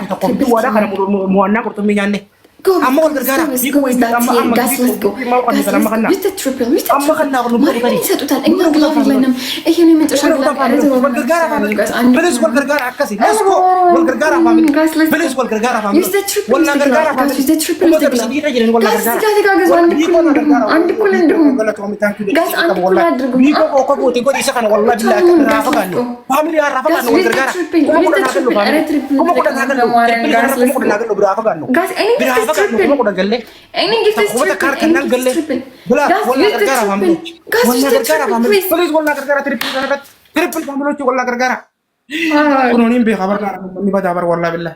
tokko bituu wadaa kana mo'annaa qurxummii nyaanne. Amma wal gargaara. Biikuu wayii amma use the triple. amma kan naa qulluun bari bari. ይሰጡታል እኛ ግላቭ የለንም። ይሄን የመጨረሻ ግላቭ wal gargaara faamili. Bilis wal gargaara akkasi. Let's go. Wal gargaara faamili. Bilis wal gargaara faamili. use the triple. Wal gargaara faamili. use the triple. guys አንድ እኩል እንደሆነ guys አንድ እኩል አድርጉ። Biko ko buti ko isa kana wallahi billahi rafa kan. Family rafa kan wal gargaara. Kuma ko da nagalo. Kuma ko da nagalo rafa kan. guys any Rafa kan kuma ko da galle. any give this Kuma kar kan nan galle. Bula wala gargaara family. Wala gargaara family. Please wala gargaara triple family ci wala gargaara. Kuno nim be khabar gar ni ba dabar wallahi billahi.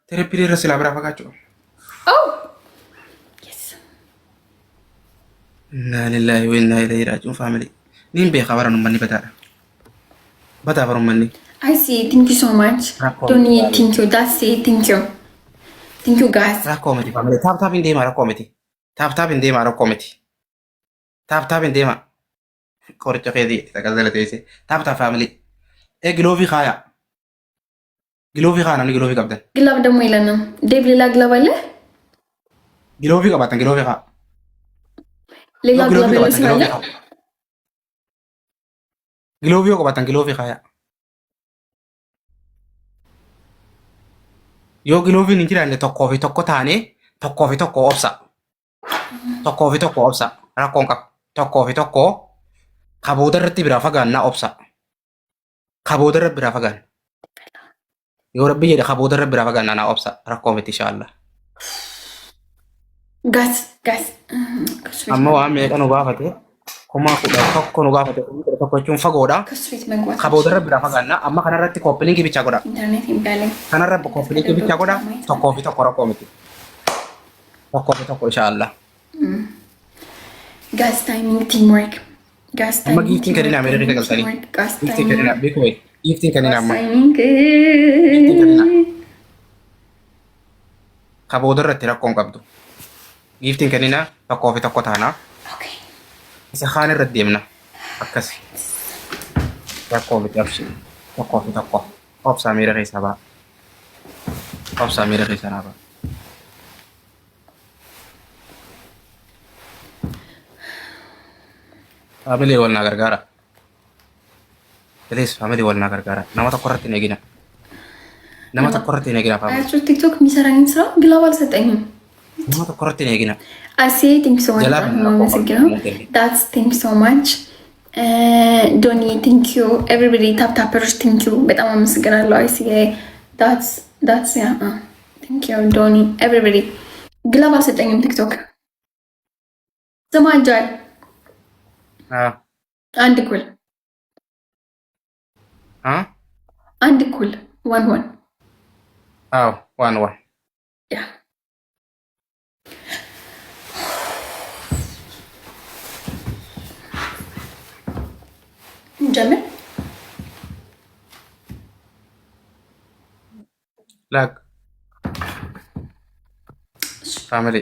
Triple rasul abra fakacho. oh yes Inna lillahi wa inna ilaihi raji'un family. Nim be khabar no manni bata baru manni. I see. Thank you so much. Don't need thank you. That's it. Thank you. Thank you, guys. Rakometi family. Tap inde ma rakometi. Tap inde ma rakometi. Tap inde ma. Korcho kedi takazala tese. Tap family. Glovi khaya. Glovi khana ni glovi kabdan. ግላብ ደግሞ የለንም። ዴቭ ሌላ ግላብ አለ? Glovi kabatan glovi kha. ሌላ ግላብ የለ ስላለ Glovi kabatan glovi khaya. Yo glovi ni jiraanne tokko fi tokko taane tokko fi tokko obsa. Tokko fi tokko obsa. Rakkoon qab. Tokko fi tokko kabooda irratti biraa fagaanna obsa. Kabooda irratti biraa fagaan. Yoo rabbi jedhe kabooda irratti biraa fagaanna na obsa. Rakkoon miti inshallah. guys Amma waan meeqa nu gaafate kuma kudha tokko nu gaafate tokko jechuun fagoodha. ከስዊት መግባት Kabooda irratti biraa fagaanna amma kanarratti koppiliinki bichaa godha. ኢንተርኔት ይባላል። Kanarra koppiliinki bichaa godha. Tokkoo fi tokko rakkoo miti. Tokkoo fi tokko inshallah. guys timing teamwork. guys Amma timing giftiin kadina Ameerika galtanii. guys Giftiin timing kadina beekuu giftiin kadina amma. timing Kabooda irratti rakkoon qabdu. Giftiin kadina tokkoo fi tokko taana. okay Isa kaan irratti deemna. Akkasi. Rakkoo miti abshi. Tokkoo fi tokko. Obsaa miira keessaa ba'a. Obsaa miira keessaa naa ba'a. Family wal naa gargaara. Please family wal naa gargaara. Nama tokko irratti hin eegina. Nama tokko irratti hin eegina family. አያችሁ ቲክቶክ የሚሰራኝ ስራ ግላብ አልሰጠኝም። Nama tokko irratti hin eegina. አሴ ቲንክ ሶ ማች አመሰግናለሁ። ዳትስ ቲንክ ሶ ማች ዶኒ ቲንክ ዩ ኤቭሪባዲ ታፕ ታፐርስ ቲንክ ዩ በጣም አመሰግናለሁ። አይ ሲ ዳትስ ያ ቲንክ ዩ ዶኒ ኤቭሪባዲ ግላብ አልሰጠኝም ቲክቶክ ዘማጃል አንድ እኩል አንድ እኩል ዋን ዋን አዎ ዋን ያ ጀምር ላክ family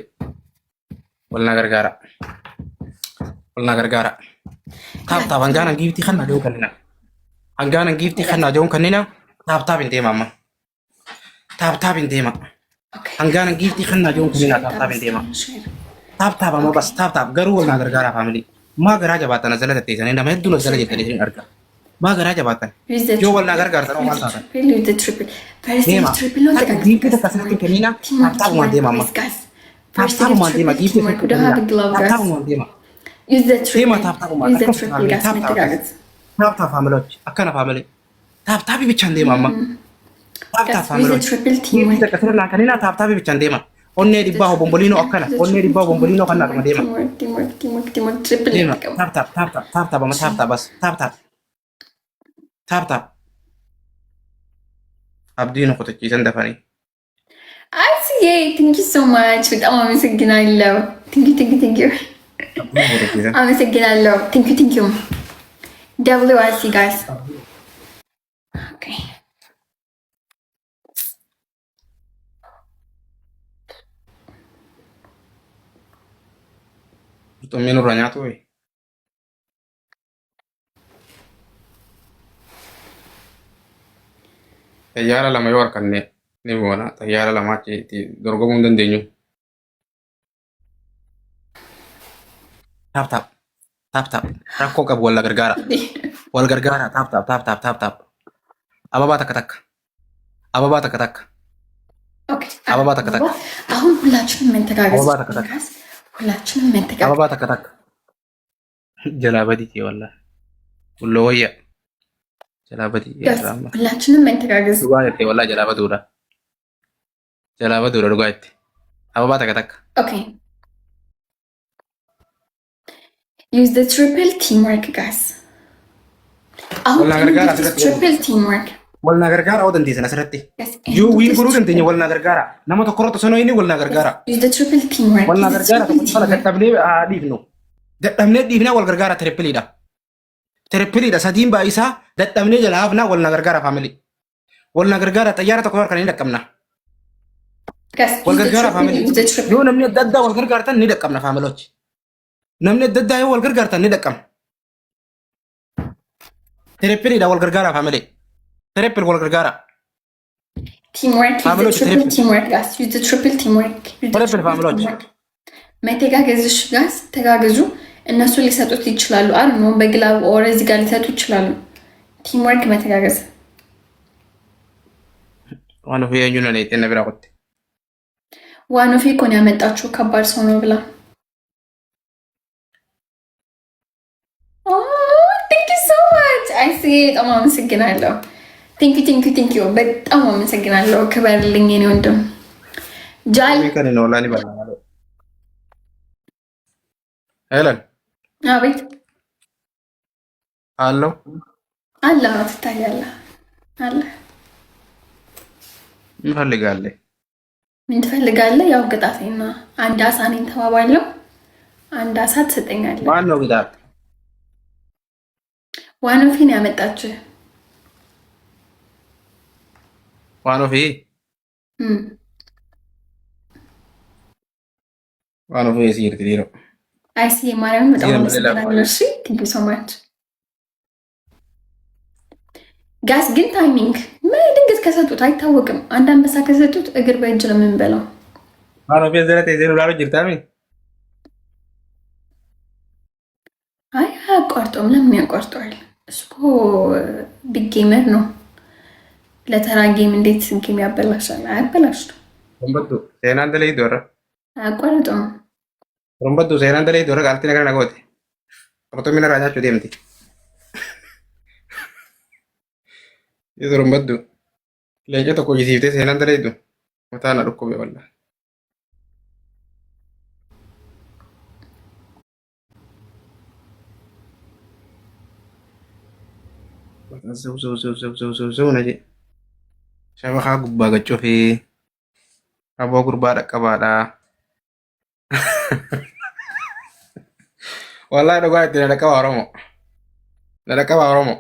wal naa gargaara. Wal naa gargaara. Taap hangaanan giiftii kannaa jiru kannina. Hangaanan giiftii kannaa jiru kannina taap hin deema amma. Taap hin deema. Hangaanan giiftii kannaa jiru kannina taap hin deema. Taap amma bas taap garuu wal naa gargaara family. Maa garaa jabaatan asala tatteessanii nama hedduun asala jettanii isin arga. Maa garaa jabaatan. Yoo wal naa gargaartan oo maal taatan. Deema. Giiftii takka asirratti kennina taapumaan deema amma. Taapumaan deema giiftii takka kennina taapumaan deema. Deema taapumaan taap faamilochi akkana faamile. Taap bichaan deema amma. Taap faamilochi. Giiftii takka asirraa kennina taap bichaan deema. Onnee dhibbaa bomboliino akkana. Onnee dhibbaa bomboliino kan naatuma deema. Deema. Taap amma taap bas. Taap. Abdiin qotachiisan dafanii. አስዬ ቲንክ ዩ ሶ ማች በጣም አመሰግናለሁ። ቲንክ ዩ አመሰግናለሁ። ቲንክ ዩ ደብሊው አር ሲ ጋይስ ኦኬ Tumino ranyato eh. xayyaara lama yoo harkanne ni boona xayyaara lamaatti dorgomuu hin dandeenyu. Taap taap taap taap rakkoo qabu wal gargaara taap taap taap taap taap taap ababaa takka takka ababaa takka takka ababaa takka takka አሁን ሁላችንም መንተጋገዝ ababaa takka takka ሁላችንም መንተጋገዝ ababaa takka takka jalaa badii wallaahi bulloo wayya jalaa badii ሁላችንም መንተጋገዝ dhugaa jettee wallaahi jalaa baduudha dhugaa jettee ababaa takka takka. Okay. Use the triple teamwork, guys. Wal gargaara Triple teamwork. wal gargaara oo dandeessan asirratti. Yes. Yoo wii godhuu dandeenya wal gargaara. Nama tokko irratti osoo inni wal gargaara. Use the triple teamwork. Wal gargaara tokko fala dadhabnee dhiifnu. Dadhabnee dhiifnee wal gargaara trippiliidha. Trippiliidha sadiin baay'isaa dadhabnee jala hafnaa wal gargaara family. Wal gargaara xayyaara tokko harkaan ni dhaqqabna. Guys, Wal gargaara family. use the triple. Yoo namni adda addaa wal gargaartan ni dhaqqabna familochi. Namni adda addaa yoo wal gargaartan ni dhaqqabna. Trippiliidha wal gargaara family. Trippil wal gargaara. Teamwork. Use Family the triple triple. teamwork, guys. Use the triple teamwork. Use the Triple triple family. teamwork. መተጋገዝሽ ጋስ ተጋገዙ። እነሱ ሊሰጡት ይችላሉ። አሉ ነው በግላብ ኦር እዚህ ጋር ሊሰጡ ይችላሉ። ቲምወርክ መተጋገዝ። ዋን ኦፍ የኙ ነው ለይተና ብራ ቆጥ ዋን ኦፍ ኢኮን ያመጣችሁ ከባድ ሰው ነው ብላ ቴንክ ዩ ሶ ማች አይ ሲ በጣም አመሰግናለሁ። ቴንክ ዩ በጣም አመሰግናለሁ። ክበርልኝ የኔ ወንድም ጃል ከነ ነው ላኒ ባላ ሄለን አቤት አለው አለ ትታያለህ አለ እንፈልጋለን ምን ትፈልጋለህ? ያው ቅጣቴና አንድ አሳ ነኝ ተባባለው። አንድ አሳ ትሰጠኛለህ። ማን ነው ቅጣት? ዋኖፊን ያመጣችህ ዋኖፊ ዋኖፊ ሲርት ዲሮ አይሲ ማርያም በጣም አመሰግናለሁ። እሺ ቴንክ ዩ ሶ ማች ጋስ። ግን ታይሚንግ ምን ድንገት ከሰጡት አይታወቅም። አንድ አንበሳ ከሰጡት እግር በእጅ ነው የምንበላው። ዋኖፊ ዘረተ ዘሩ ላሉ ጅርታሚ አይ አያቋርጠውም። ለምን ያቋርጠዋል? እሱ ቢግ ጌመር ነው። ለተራ ጌም እንዴት ጌም ያበላሻል? አያበላሽም። ሮምበቱ ሴናንተ ላይ ዶራ አያቋርጠውም። ሮምበቱ ሴናንተ ላይ ዶራ ጋልቲ ነገር ነጎቴ ሮቶ ሚና ራጃችሁ ዴምቲ ይዞ ሮምበቱ ለእንጨ tokko jisiifte seenaan daleedu mataa na dhukkube walla Zuu na je shabakaa gubbaa gaccoo fi aboo gurbaa dhaqqabaadha. Wallahi dhugaa itti na dhaqqabaa Oromoo. Na dhaqqabaa Oromoo.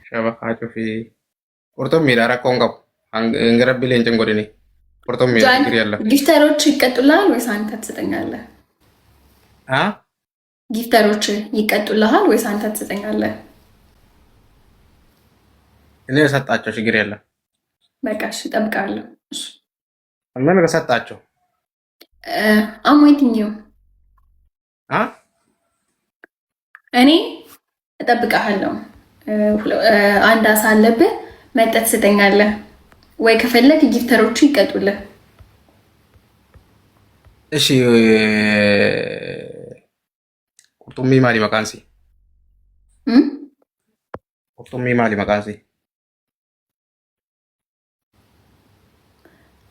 Shabakaa cufii qurxummiidha rakkoon qabu. Garabbii leencin godhini qurxummiidha ችግር የለም። ጊፍተሮች ይቀጡልሃል ወይስ አንተ ትሰጠኛለህ? ጊፍተሮች ይቀጡልሃል ወይስ አንተ ትሰጠኛለህ? እኔ ሰጣቸው ችግር የለም። በቃ እሺ እጠብቃለሁ። እሺ ምን ከሰጣቸው አም ዌይቲንግ ዩ እኔ እጠብቅሃለሁ። አንድ አሳ አለብህ መጠጥ ትሰጠኛለህ ወይ ከፈለክ ጊፍተሮቹ ይቀጡልህ። እሺ ቁርጡሚ ማሊ መቃንሲ ቁርጡሚ ማሊ መቃንሲ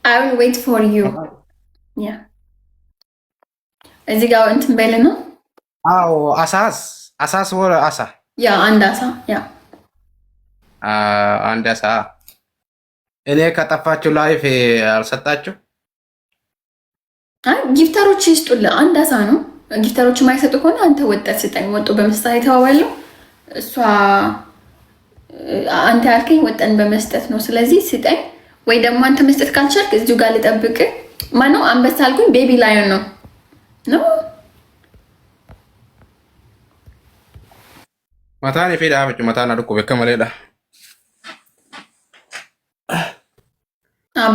I will wait for you. Yeah. እዚህ ጋር እንትን በል ነው። አዎ አሳስ ወረ አሳ ያ አንድ አሳ ያ አንድ አሳ እኔ ከጠፋችሁ ላይፍ አልሰጣችሁ። ጊፍተሮች ይስጡልህ። አንድ አሳ ነው። ጊፍተሮች የማይሰጡ ከሆነ አንተ ወጣት ስጠኝ። ወጡ በመስጠት የተባባለው እሷ አንተ ያልከኝ ወጠን በመስጠት ነው። ስለዚህ ስጠኝ፣ ወይ ደግሞ አንተ መስጠት ካልቻልክ እዚሁ ጋር ልጠብቅ። ማነው አንበሳ አልኩኝ? ቤቢ ላዮን ነው ነው ማታን የፌዳ አበጭ ማታን አድቆ በከመለዳ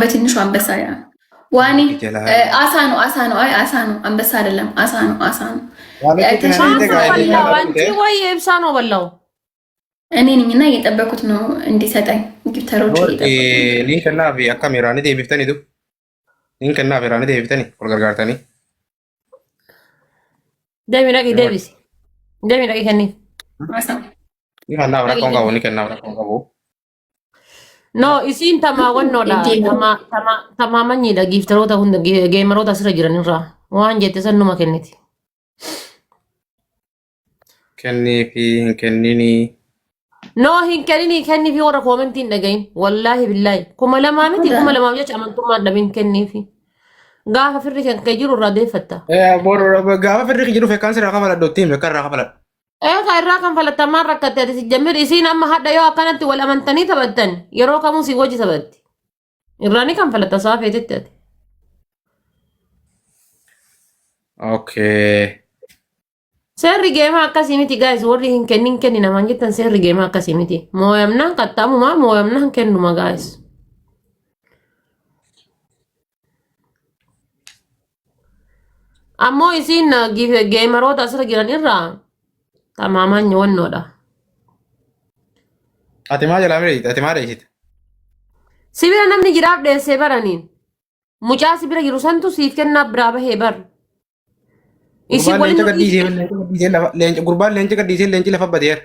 በትንሹ አንበሳ ያ ዋኒ አሳ ነው አሳ ነው። አይ አሳ ነው አንበሳ አይደለም። አሳ ነው አሳ ነው። አንቺ ወይ ኤብሳ ነው በላው እኔ ነኝ እና እየጠበኩት ነው እንዲሰጠኝ ጊፍተሮቹ እየጠበኩት ሊንክና ካሜራኒ ዴቢፍተኒ ዱ ሊንክና ፌራኒ ዴቢፍተኒ ወርጋርጋርተኒ ደሚናቂ ዴቢስ ደሚናቂ ከኒ ይፋና ብራ ቆንጋ ወኒ ከና ብራ ቆንጋ ቦ no isin tama wonno da tama manyi da gifterota hunda gamerota sira jiran irra waan jette sannuma kenniti kenni fi kennini no hin kenni fi wara commentin dagain wallahi billahi kuma lama jecha amantumma dabin kenni fi gaafa firri kan kajiru irra deefatta bor gaafa firri jiru fe kansira kafala dottim karra kafala ka irraa kan falattamaan rakkatteeti si jammir isiin amma hadha yoo akkanatti wal amantanii taphattan yeroo kamuu si wajji taphatti irraani kan falatta saafeetitti ati okay seerri geemaa akkasii miti gaayis warri hin kenni namaan jettan seerri geemaa akkasii miti mooyamnaan qaxxaamumaa mooyamnaan kennuma gaayis ammoo isiin geemaroota asirra jiran irraa tamaman wonnoodha ati maa jala mire ati maa reesit sibira namni jiraaf dheessee baraniin mucaa sibira jiru santu siif kennaa biraa bahee bar isin gurbaan leenca gadhiisee leenci lafa badeer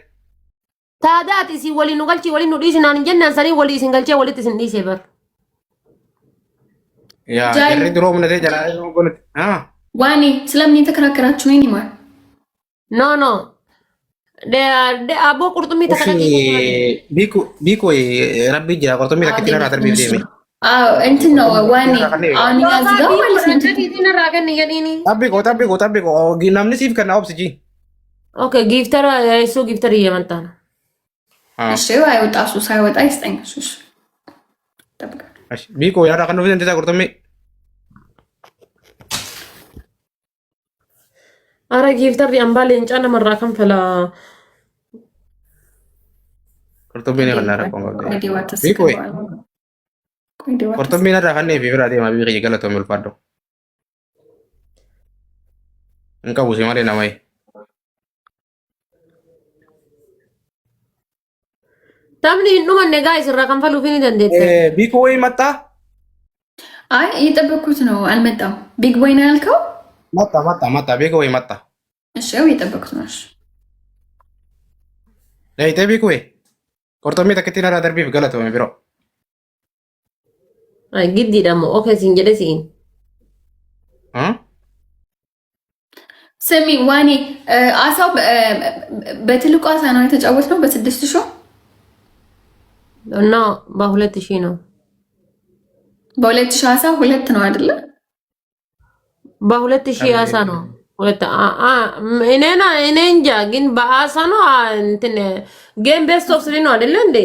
taadaati isin waliin nu galchii waliin nu dhiisinaan hin jennaan sanii walii isin galchee walitti isin dhiisee bar yaa jarri duroo munatee jalaa gonate ዋኒ ስለምን የተከራከራችሁ ነው? ይማር ኖ de abo qurxummii takka biiko rabbi jira qurxummii takka tira raatar biifdeeme እንትን ነው ዋኒ አሁን ያዝጋው ማለት ነው ቲቲና ragan yadini tabbi ko namni siif kana obsiji okay gifter eso gifter yemantana እሺ አይወጣ እሱ ሳይወጣ ይስጠኝ እሱ ተበቃ እሺ ቢኮ ያራ ከነው እንደ qurxummii ara gifter ambale enchana marra kan fala qurxummii ne kana rakonga biiko qurxummii na rakan ne bibira de ma bibi galato mel faddo nka busi mare namai tamni numanne guys ra kan falu fini dandete biiko ወይ መጣ አይ እየጠበኩት ነው አልመጣም ቢግ ቦይ ነው ያልከው መጣ ቢኮ ወይ መጣ እሺ እየጠበኩት ነው እሺ ለይቴ ቢኮ ወይ qurxummii takkitti na darbiif galatoomi biro ay giddi damo okay sin jede sin ስሚ ዋኒ አሳው በትልቁ አሳ ነው የተጫወት ነው በ6000 no በ2000 ነው በ2000 አሳ ሁለት ነው አይደለ በ2000 አሳ ነው ሁለት እኔ እንጃ ግን በአሳ ነው እንትን ጌም ቤስት ኦፍ 3 ነው አይደለ እንዴ